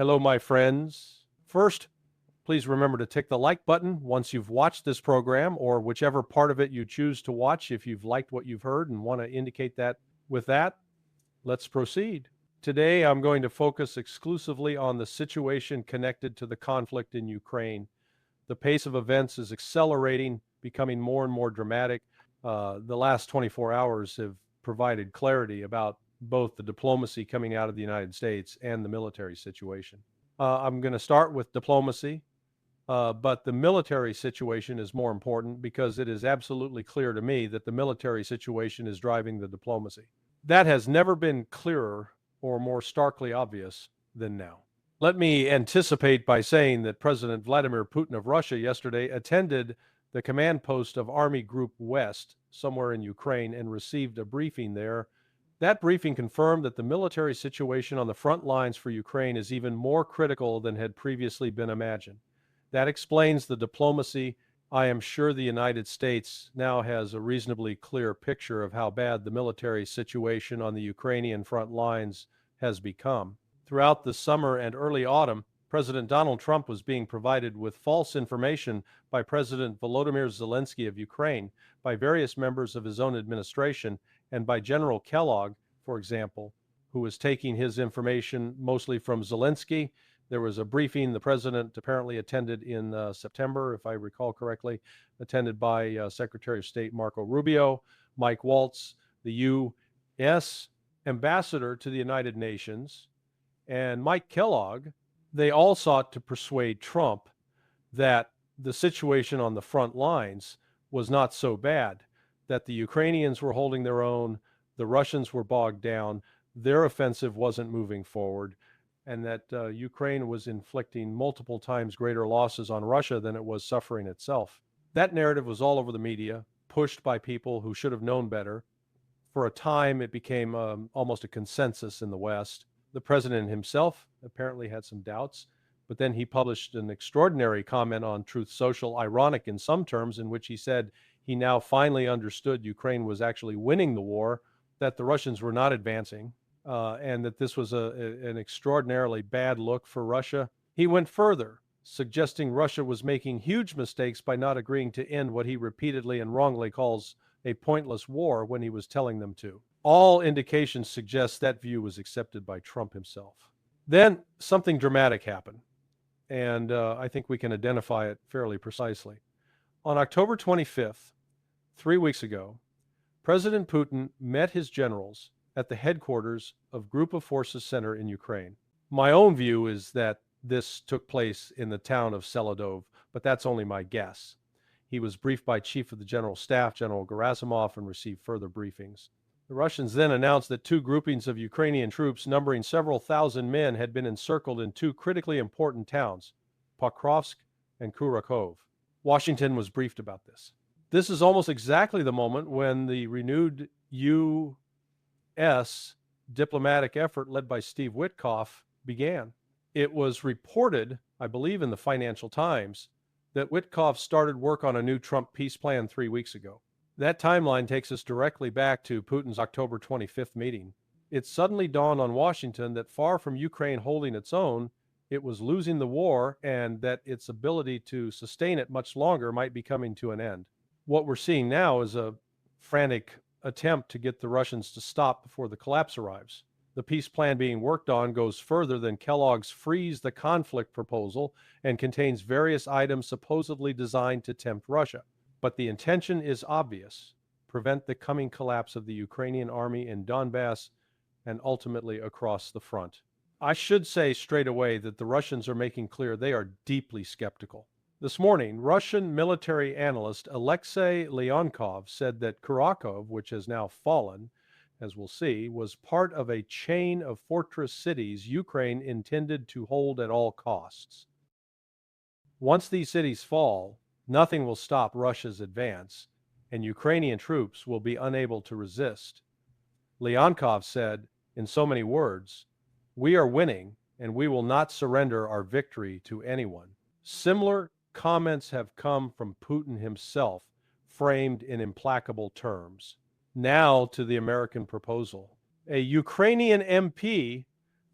Hello, my friends. First, please remember to tick the like button once you've watched this program or whichever part of it you choose to watch if you've liked what you've heard and want to indicate that. With that, let's proceed. Today, I'm going to focus exclusively on the situation connected to the conflict in Ukraine. The pace of events is accelerating, becoming more and more dramatic. The last 24 hours have provided clarity about both the diplomacy coming out of the United States and the military situation. I'm going to start with diplomacy, but the military situation is more important because it is absolutely clear to me that the military situation is driving the diplomacy. That has never been clearer or more starkly obvious than now. Let me anticipate by saying that President Vladimir Putin of Russia yesterday attended the command post of Army Group West somewhere in Ukraine and received a briefing there. That briefing confirmed that the military situation on the front lines for Ukraine is even more critical than had previously been imagined. That explains the diplomacy. I am sure the United States now has a reasonably clear picture of how bad the military situation on the Ukrainian front lines has become. Throughout the summer and early autumn, President Donald Trump was being provided with false information by President Volodymyr Zelensky of Ukraine, by various members of his own administration, and by General Kellogg, for example, who was taking his information mostly from Zelensky. There was a briefing the president apparently attended in September, if I recall correctly, attended by Secretary of State Marco Rubio, Mike Waltz, the U.S. ambassador to the United Nations, and Mike Kellogg. They all sought to persuade Trump that the situation on the front lines was not so bad, that the Ukrainians were holding their own, the Russians were bogged down, their offensive wasn't moving forward, and that Ukraine was inflicting multiple times greater losses on Russia than it was suffering itself. That narrative was all over the media, pushed by people who should have known better. For a time, it became almost a consensus in the West. The president himself apparently had some doubts, but then he published an extraordinary comment on Truth Social, ironic in some terms, in which he said he now finally understood Ukraine was actually winning the war, that the Russians were not advancing, and that this was an extraordinarily bad look for Russia. He went further, suggesting Russia was making huge mistakes by not agreeing to end what he repeatedly and wrongly calls a pointless war when he was telling them to. All indications suggest that view was accepted by Trump himself. Then something dramatic happened, and I think we can identify it fairly precisely. On October 25th, 3 weeks ago, President Putin met his generals at the headquarters of Group of Forces Center in Ukraine. My own view is that this took place in the town of Seladov, but that's only my guess. He was briefed by Chief of the General Staff, General Gerasimov, and received further briefings. The Russians then announced that two groupings of Ukrainian troops numbering several thousand men had been encircled in two critically important towns, Pokrovsk and Kurakov. Washington was briefed about this. This is almost exactly the moment when the renewed U.S. diplomatic effort led by Steve Witkoff began. It was reported, I believe in the Financial Times, that Witkoff started work on a new Trump peace plan 3 weeks ago. That timeline takes us directly back to Putin's October 25th meeting. It suddenly dawned on Washington that far from Ukraine holding its own, it was losing the war, and that its ability to sustain it much longer might be coming to an end. What we're seeing now is a frantic attempt to get the Russians to stop before the collapse arrives. The peace plan being worked on goes further than Kellogg's freeze the conflict proposal and contains various items supposedly designed to tempt Russia. But the intention is obvious: prevent the coming collapse of the Ukrainian army in Donbass and ultimately across the front. I should say straight away that the Russians are making clear they are deeply skeptical. This morning, Russian military analyst Alexei Leonkov said that Kurakov, which has now fallen, as we'll see, was part of a chain of fortress cities Ukraine intended to hold at all costs. Once these cities fall, nothing will stop Russia's advance, and Ukrainian troops will be unable to resist. Leonkov said, in so many words, "We are winning, and we will not surrender our victory to anyone." Similar comments have come from Putin himself, framed in implacable terms. Now to the American proposal. A Ukrainian MP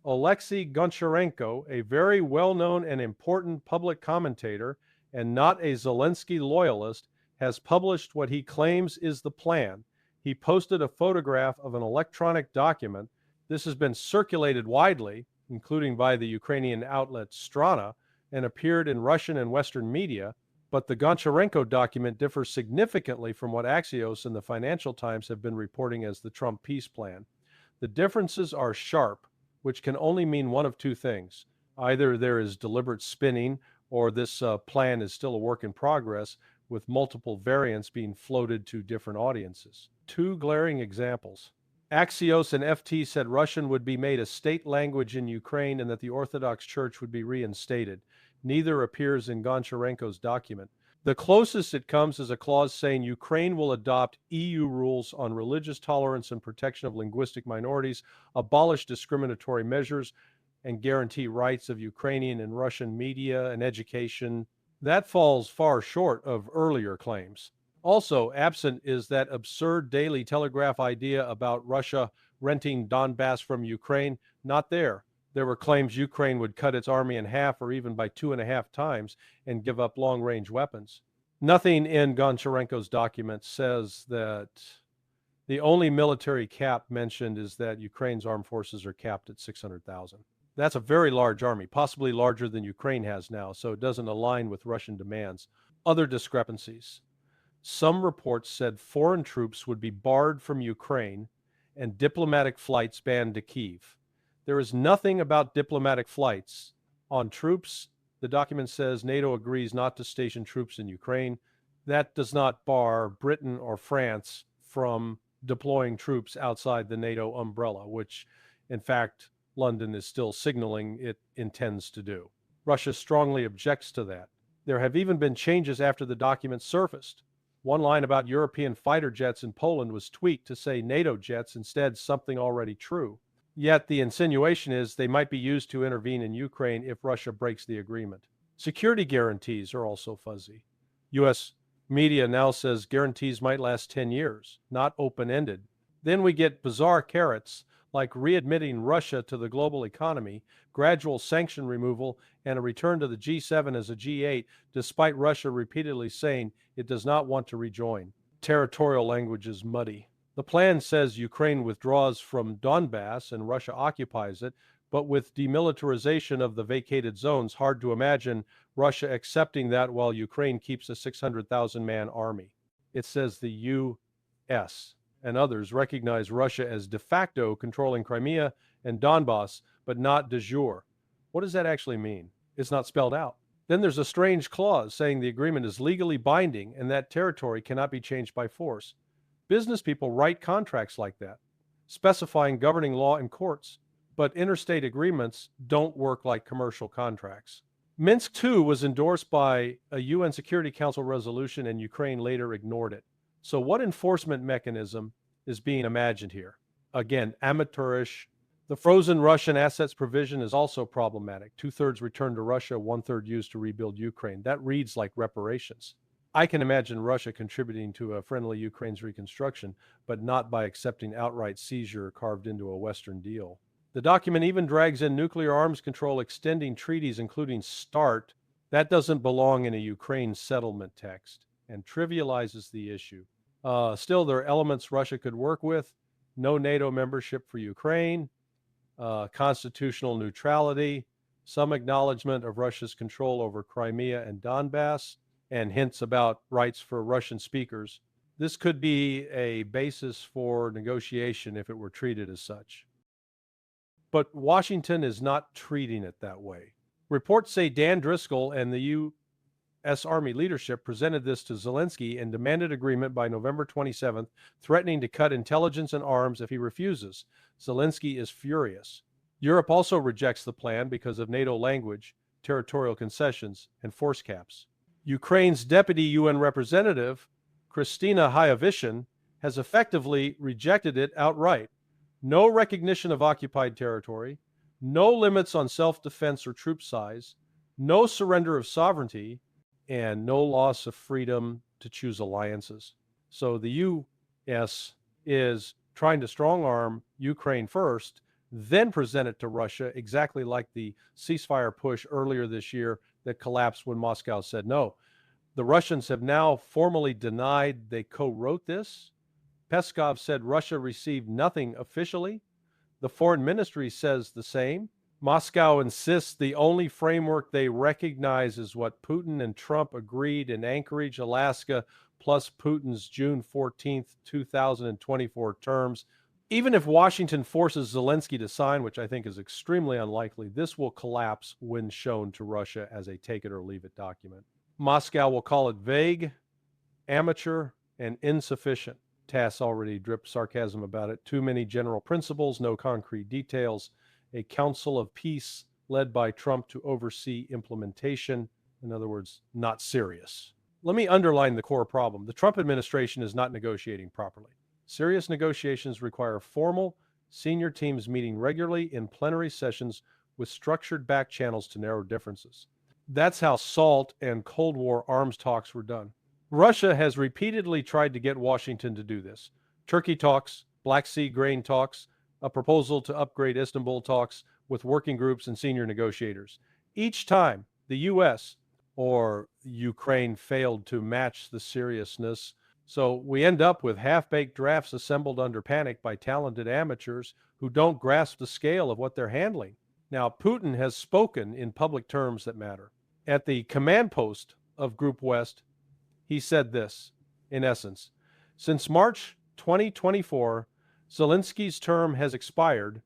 Alexei Goncharenko, a very well-known and important public commentator and not a Zelensky loyalist, has published what he claims is the plan. He posted a photograph of an electronic document. This has been circulated widely, including by the Ukrainian outlet Strana, and appeared in Russian and Western media, but the Goncharenko document differs significantly from what Axios and the Financial Times have been reporting as the Trump peace plan. The differences are sharp, which can only mean one of two things. Either there is deliberate spinning, or this plan is still a work in progress, with multiple variants being floated to different audiences. Two glaring examples. Axios and FT said Russian would be made a state language in Ukraine and that the Orthodox Church would be reinstated. Neither appears in Goncharenko's document. The closest it comes is a clause saying Ukraine will adopt EU rules on religious tolerance and protection of linguistic minorities, abolish discriminatory measures, and guarantee rights of Ukrainian and Russian media and education. That falls far short of earlier claims. Also absent is that absurd Daily Telegraph idea about Russia renting Donbass from Ukraine. Not there. There were claims Ukraine would cut its army in half or even by 2.5 times and give up long-range weapons. Nothing in Goncharenko's document says that. The only military cap mentioned is that Ukraine's armed forces are capped at 600,000. That's a very large army, possibly larger than Ukraine has now, so it doesn't align with Russian demands. Other discrepancies. Some reports said foreign troops would be barred from Ukraine and diplomatic flights banned to Kyiv. There is nothing about diplomatic flights. On troops, the document says NATO agrees not to station troops in Ukraine. That does not bar Britain or France from deploying troops outside the NATO umbrella, which, in fact, London is still signaling it intends to do. Russia strongly objects to that. There have even been changes after the document surfaced. One line about European fighter jets in Poland was tweaked to say NATO jets instead, something already true. Yet the insinuation is they might be used to intervene in Ukraine if Russia breaks the agreement. Security guarantees are also fuzzy. U.S. media now says guarantees might last 10 years, not open-ended. Then we get bizarre carrots like readmitting Russia to the global economy, gradual sanction removal, and a return to the G7 as a G8, despite Russia repeatedly saying it does not want to rejoin. Territorial language is muddy. The plan says Ukraine withdraws from Donbass and Russia occupies it, but with demilitarization of the vacated zones, hard to imagine Russia accepting that while Ukraine keeps a 600,000-man army. It says the U.S. and others recognize Russia as de facto controlling Crimea and Donbass, but not de jure. What does that actually mean? It's not spelled out. Then there's a strange clause saying the agreement is legally binding and that territory cannot be changed by force. Business people write contracts like that, specifying governing law and courts, but interstate agreements don't work like commercial contracts. Minsk II was endorsed by a UN Security Council resolution and Ukraine later ignored it. So what enforcement mechanism is being imagined here? Again, amateurish. The frozen Russian assets provision is also problematic. 2/3 returned to Russia, 1/3 used to rebuild Ukraine. That reads like reparations. I can imagine Russia contributing to a friendly Ukraine's reconstruction, but not by accepting outright seizure carved into a Western deal. The document even drags in nuclear arms control extending treaties, including START. That doesn't belong in a Ukraine settlement text and trivializes the issue. Still, there are elements Russia could work with. No NATO membership for Ukraine, constitutional neutrality, some acknowledgement of Russia's control over Crimea and Donbass, and hints about rights for Russian speakers. This could be a basis for negotiation if it were treated as such. But Washington is not treating it that way. Reports say Dan Driscoll and the U.S. Army leadership presented this to Zelensky and demanded agreement by November 27th, threatening to cut intelligence and arms if he refuses. Zelensky is furious. Europe also rejects the plan because of NATO language, territorial concessions, and force caps. Ukraine's deputy UN representative, Kristina Hyavishin, has effectively rejected it outright. No recognition of occupied territory, no limits on self-defense or troop size, no surrender of sovereignty, and no loss of freedom to choose alliances. So the U.S. is trying to strong-arm Ukraine first, then present it to Russia, exactly like the ceasefire push earlier this year that collapsed when Moscow said no. The Russians have now formally denied they co-wrote this. Peskov said Russia received nothing officially. The foreign ministry says the same. Moscow insists the only framework they recognize is what Putin and Trump agreed in Anchorage, Alaska, plus Putin's June 14th, 2024 terms. Even if Washington forces Zelensky to sign, which I think is extremely unlikely, this will collapse when shown to Russia as a take it or leave it document. Moscow will call it vague, amateur, and insufficient. TASS already dripped sarcasm about it. Too many general principles, no concrete details. A council of peace led by Trump to oversee implementation. In other words, not serious. Let me underline the core problem. The Trump administration is not negotiating properly. Serious negotiations require formal, senior teams meeting regularly in plenary sessions with structured back channels to narrow differences. That's how SALT and Cold War arms talks were done. Russia has repeatedly tried to get Washington to do this. Turkey talks, Black Sea grain talks, a proposal to upgrade Istanbul talks with working groups and senior negotiators. Each time the U.S. or Ukraine failed to match the seriousness, so we end up with half-baked drafts assembled under panic by talented amateurs who don't grasp the scale of what they're handling. Now, Putin has spoken in public terms that matter. At the command post of Group West, he said this, in essence, since March 2024, Zelensky's term has expired.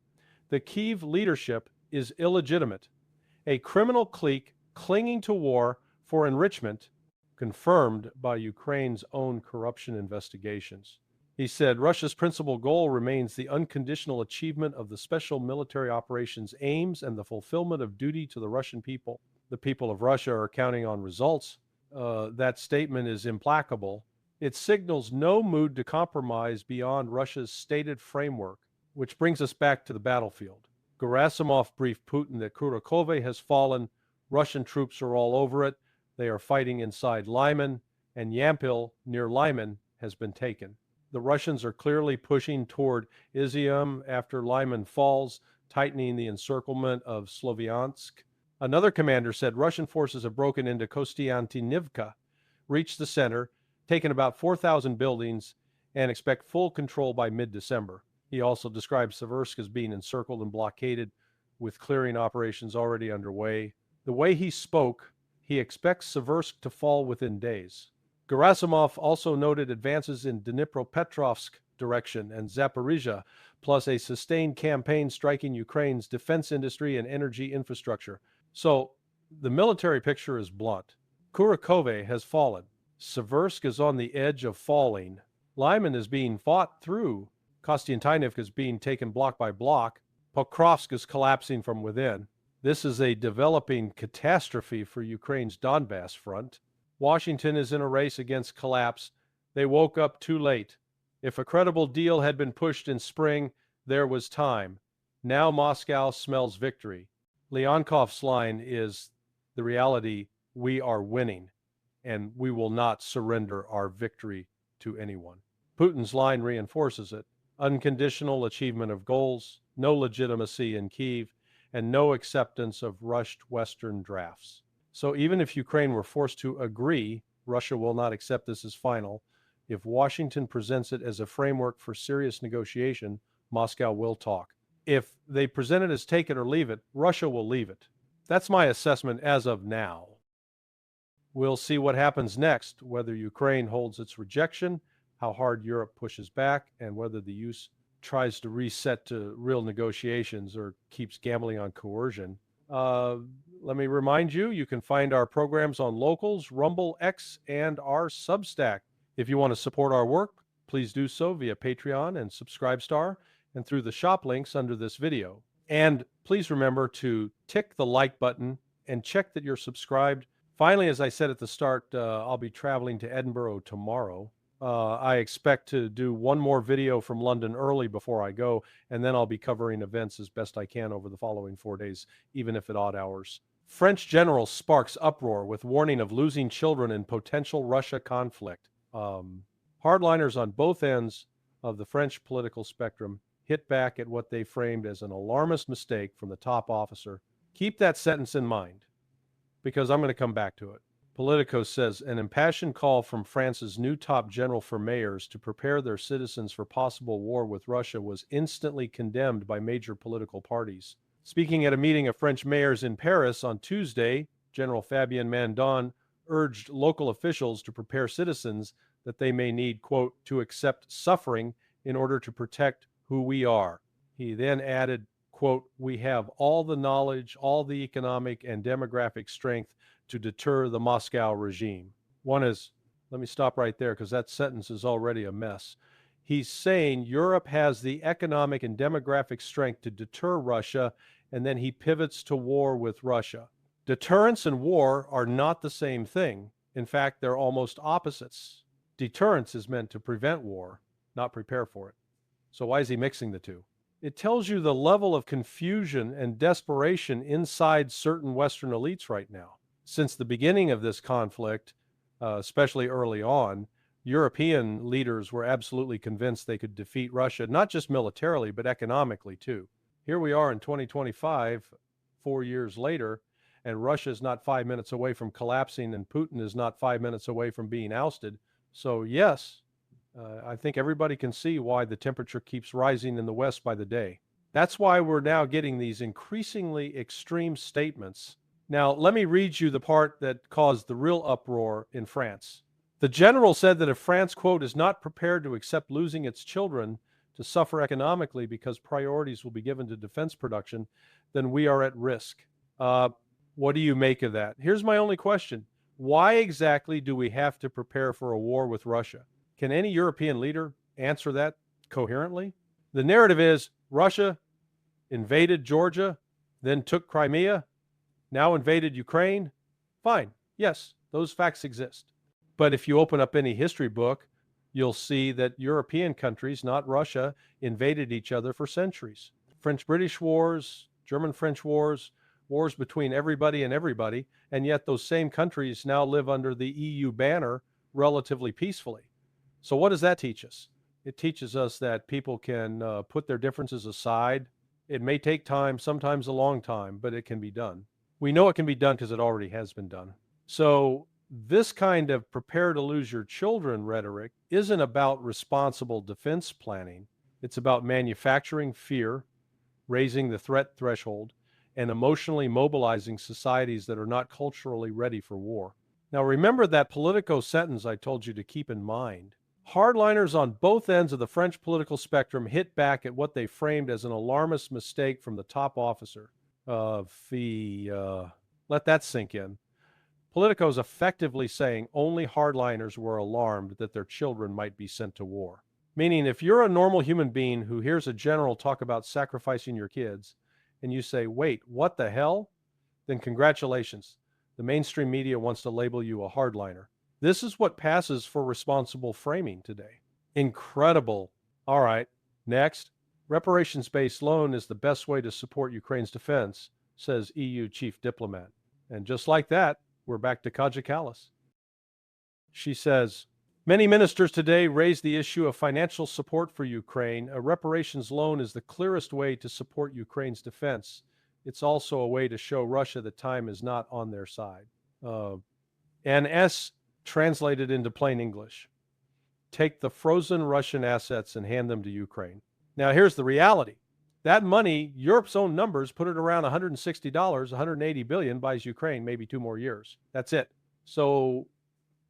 The Kyiv leadership is illegitimate, a criminal clique clinging to war for enrichment, confirmed by Ukraine's own corruption investigations. He said Russia's principal goal remains the unconditional achievement of the special military operations aims and the fulfillment of duty to the Russian people. The people of Russia are counting on results. That statement is implacable. It signals no mood to compromise beyond Russia's stated framework, which brings us back to the battlefield. Gerasimov briefed Putin that Kurakhove has fallen. Russian troops are all over it. They are fighting inside Lyman, and Yampil, near Lyman, has been taken. The Russians are clearly pushing toward Izium after Lyman falls, tightening the encirclement of Sloviansk. Another commander said Russian forces have broken into Kostiantynivka, reached the center, taken about 4,000 buildings, and expect full control by mid-December. He also described Seversk as being encircled and blockaded, with clearing operations already underway. The way he spoke, he expects Seversk to fall within days. Gerasimov also noted advances in Dnipropetrovsk direction and Zaporizhia, plus a sustained campaign striking Ukraine's defense industry and energy infrastructure. So the military picture is blunt. Kurakhove has fallen. Seversk is on the edge of falling. Lyman is being fought through. Kostiantynivka is being taken block by block. Pokrovsk is collapsing from within. This is a developing catastrophe for Ukraine's Donbass front. Washington is in a race against collapse. They woke up too late. If a credible deal had been pushed in spring, there was time. Now Moscow smells victory. Leonkov's line is the reality: we are winning, and we will not surrender our victory to anyone. Putin's line reinforces it: unconditional achievement of goals, no legitimacy in Kyiv, and no acceptance of rushed Western drafts. So even if Ukraine were forced to agree, Russia will not accept this as final. If Washington presents it as a framework for serious negotiation, Moscow will talk. If they present it as take it or leave it, Russia will leave it. That's my assessment as of now. We'll see what happens next, whether Ukraine holds its rejection, how hard Europe pushes back, and whether the US tries to reset to real negotiations or keeps gambling on coercion. Let me remind you, you can find our programs on Locals, Rumble, X, and our Substack. If you want to support our work, please do so via Patreon and Subscribestar and through the shop links under this video. And please remember to tick the like button and check that you're subscribed. Finally, as I said at the start, I'll be traveling to Edinburgh tomorrow. I expect to do one more video from London early before I go, and then I'll be covering events as best I can over the following 4 days, even if at odd hours. French general sparks uproar with warning of losing children in potential Russia conflict. Hardliners on both ends of the French political spectrum hit back at what they framed as an alarmist mistake from the top officer. Keep that sentence in mind, because I'm going to come back to it. Politico says, an impassioned call from France's new top general for mayors to prepare their citizens for possible war with Russia was instantly condemned by major political parties. Speaking at a meeting of French mayors in Paris on Tuesday, General Fabien Mandon urged local officials to prepare citizens that they may need, quote, to accept suffering in order to protect who we are. He then added, quote, we have all the knowledge, all the economic and demographic strength to deter the Moscow regime. One is, let me stop right there because that sentence is already a mess. He's saying Europe has the economic and demographic strength to deter Russia, and then he pivots to war with Russia. Deterrence and war are not the same thing. In fact, they're almost opposites. Deterrence is meant to prevent war, not prepare for it. So why is he mixing the two? It tells you the level of confusion and desperation inside certain Western elites right now. Since the beginning of this conflict, especially early on, European leaders were absolutely convinced they could defeat Russia, not just militarily, but economically too. Here we are in 2025, 4 years later, and Russia is not 5 minutes away from collapsing, and Putin is not 5 minutes away from being ousted. So yes, I think everybody can see why the temperature keeps rising in the West by the day. That's why we're now getting these increasingly extreme statements. Now, let me read you the part that caused the real uproar in France. The general said that if France, quote, is not prepared to accept losing its children to suffer economically because priorities will be given to defense production, then we are at risk. What do you make of that? Here's my only question. Why exactly do we have to prepare for a war with Russia? Can any European leader answer that coherently? The narrative is Russia invaded Georgia, then took Crimea, now invaded Ukraine. Fine. Yes, those facts exist. But if you open up any history book, you'll see that European countries, not Russia, invaded each other for centuries. French-British wars, German-French wars, wars between everybody and everybody, and yet those same countries now live under the EU banner relatively peacefully. So what does that teach us? It teaches us that people can put their differences aside. It may take time, sometimes a long time, but it can be done. We know it can be done because it already has been done. So this kind of prepare to lose your children rhetoric isn't about responsible defense planning. It's about manufacturing fear, raising the threat threshold, and emotionally mobilizing societies that are not culturally ready for war. Now remember that Politico sentence I told you to keep in mind. Hardliners on both ends of the French political spectrum hit back at what they framed as an alarmist mistake from the top officer. Let that sink in. Politico is effectively saying only hardliners were alarmed that their children might be sent to war. Meaning if you're a normal human being who hears a general talk about sacrificing your kids, and you say, wait, what the hell? Then congratulations. The mainstream media wants to label you a hardliner. This is what passes for responsible framing today. Incredible. All right, next. Reparations-based loan is the best way to support Ukraine's defense, says EU chief diplomat. And just like that, we're back to Kaja Kallas. She says, many ministers today raised the issue of financial support for Ukraine. A reparations loan is the clearest way to support Ukraine's defense. It's also a way to show Russia that time is not on their side. NS translated into plain English. Take the frozen Russian assets and hand them to Ukraine. Now here's the reality. That money, Europe's own numbers, put it around $160, 180 billion buys Ukraine maybe 2 more years. That's it. So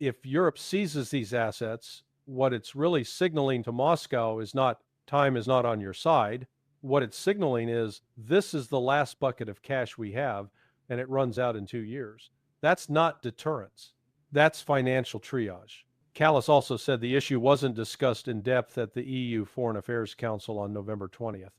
if Europe seizes these assets, what it's really signaling to Moscow is not time is not on your side. What it's signaling is this is the last bucket of cash we have, and it runs out in 2 years. That's not deterrence. That's financial triage. Kallas also said the issue wasn't discussed in depth at the EU Foreign Affairs Council on November 20th.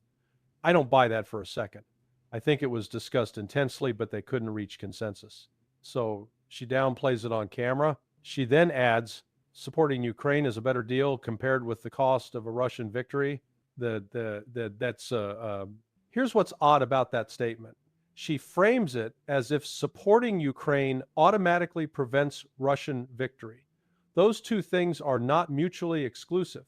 I don't buy that for a second. I think it was discussed intensely, but they couldn't reach consensus. So she downplays it on camera. She then adds, supporting Ukraine is a better deal compared with the cost of a Russian victory. Here's what's odd about that statement. She frames it as if supporting Ukraine automatically prevents Russian victory. Those two things are not mutually exclusive.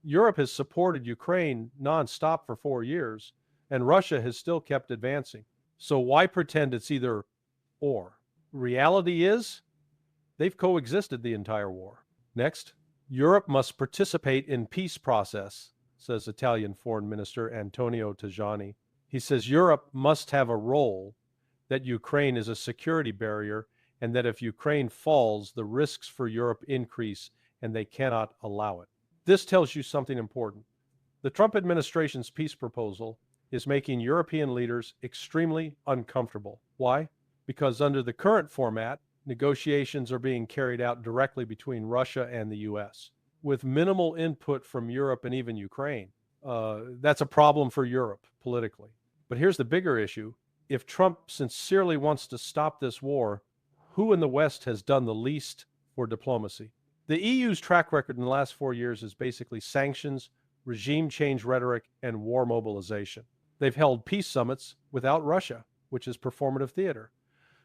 Europe has supported Ukraine nonstop for 4 years, and Russia has still kept advancing. So why pretend it's either or? Reality is they've coexisted the entire war. Next, Europe must participate in peace process, says Italian Foreign Minister Antonio Tajani. He says Europe must have a role, that Ukraine is a security barrier, and that if Ukraine falls, the risks for Europe increase, and they cannot allow it. This tells you something important. The Trump administration's peace proposal is making European leaders extremely uncomfortable. Why? Because under the current format, negotiations are being carried out directly between Russia and the US, with minimal input from Europe and even Ukraine. That's a problem for Europe politically. But here's the bigger issue. If Trump sincerely wants to stop this war, who in the West has done the least for diplomacy? The EU's track record in the last 4 years is basically sanctions, regime change rhetoric, and war mobilization. They've held peace summits without Russia, which is performative theater.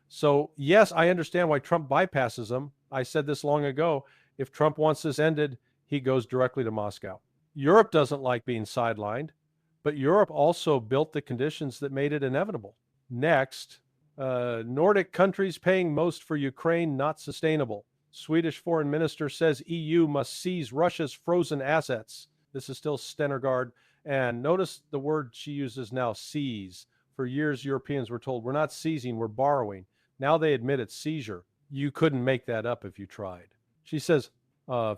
So, yes, I understand why Trump bypasses them. I said this long ago. If Trump wants this ended, he goes directly to Moscow. Europe doesn't like being sidelined, but Europe also built the conditions that made it inevitable. Next, Nordic countries paying most for Ukraine, not sustainable. Swedish foreign minister says EU must seize Russia's frozen assets. This is still Stendergaard. And notice the word she uses now, seize. For years, Europeans were told, we're not seizing, we're borrowing. Now they admit it's seizure. You couldn't make that up if you tried. She says,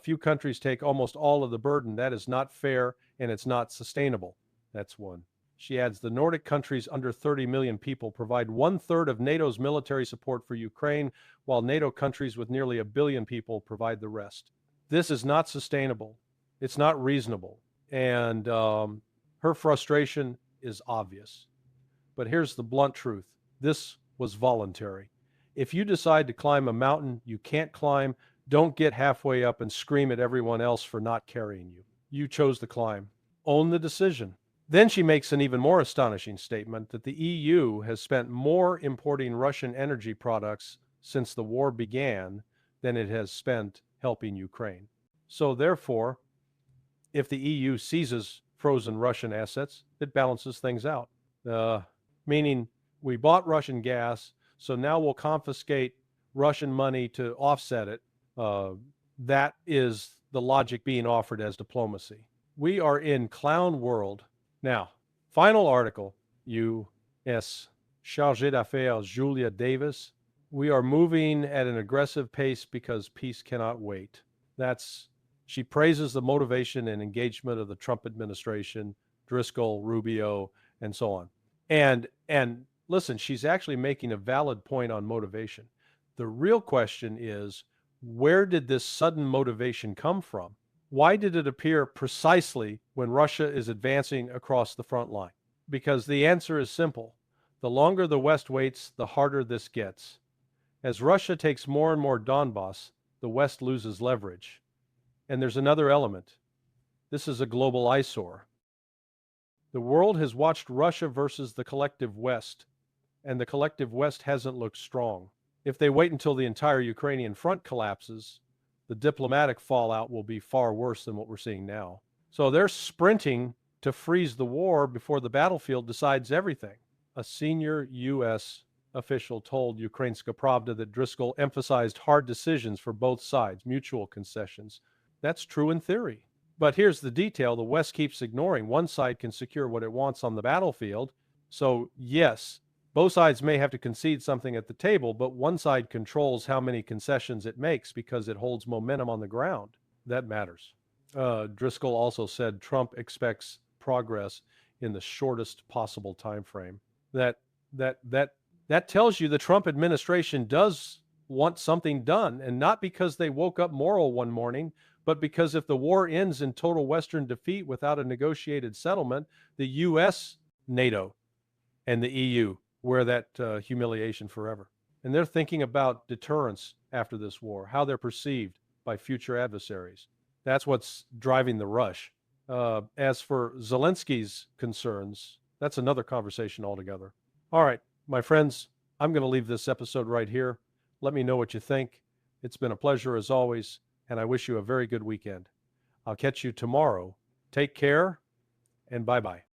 few countries take almost all of the burden. That is not fair, and it's not sustainable. That's one. She adds, the Nordic countries under 30 million people provide 1/3 of NATO's military support for Ukraine, while NATO countries with nearly 1 billion people provide the rest. This is not sustainable. It's not reasonable. And her frustration is obvious. But here's the blunt truth. This was voluntary. If you decide to climb a mountain you can't climb, don't get halfway up and scream at everyone else for not carrying you. You chose to climb. Own the decision. Then she makes an even more astonishing statement that the EU has spent more importing Russian energy products since the war began than it has spent helping Ukraine. So therefore, if the EU seizes frozen Russian assets, it balances things out. Meaning we bought Russian gas, so now we'll confiscate Russian money to offset it. That is the logic being offered as diplomacy. We are in clown world. Now, final article, U.S. Chargé d'Affaires Julia Davis. We are moving at an aggressive pace because peace cannot wait. She praises the motivation and engagement of the Trump administration, Driscoll, Rubio, and so on. And listen, she's actually making a valid point on motivation. The real question is, where did this sudden motivation come from? Why did it appear precisely when Russia is advancing across the front line? Because the answer is simple. The longer the West waits, the harder this gets. As Russia takes more and more Donbass, the West loses leverage. And there's another element. This is a global eyesore. The world has watched Russia versus the collective West, and the collective West hasn't looked strong. If they wait until the entire Ukrainian front collapses, the diplomatic fallout will be far worse than what we're seeing now. So they're sprinting to freeze the war before the battlefield decides everything. A senior U.S. official told Ukrainska Pravda that Driscoll emphasized hard decisions for both sides, mutual concessions. That's true in theory. But here's the detail the West keeps ignoring. One side can secure what it wants on the battlefield. So yes, both sides may have to concede something at the table, but one side controls how many concessions it makes because it holds momentum on the ground. That matters. Driscoll also said Trump expects progress in the shortest possible time frame. That tells you the Trump administration does want something done, and not because they woke up moral one morning, but because if the war ends in total Western defeat without a negotiated settlement, the U.S., NATO, and the EU wear that humiliation forever. And they're thinking about deterrence after this war, how they're perceived by future adversaries. That's what's driving the rush. As for Zelensky's concerns, that's another conversation altogether. All right, my friends, I'm going to leave this episode right here. Let me know what you think. It's been a pleasure as always, and I wish you a very good weekend. I'll catch you tomorrow Take care, and bye-bye.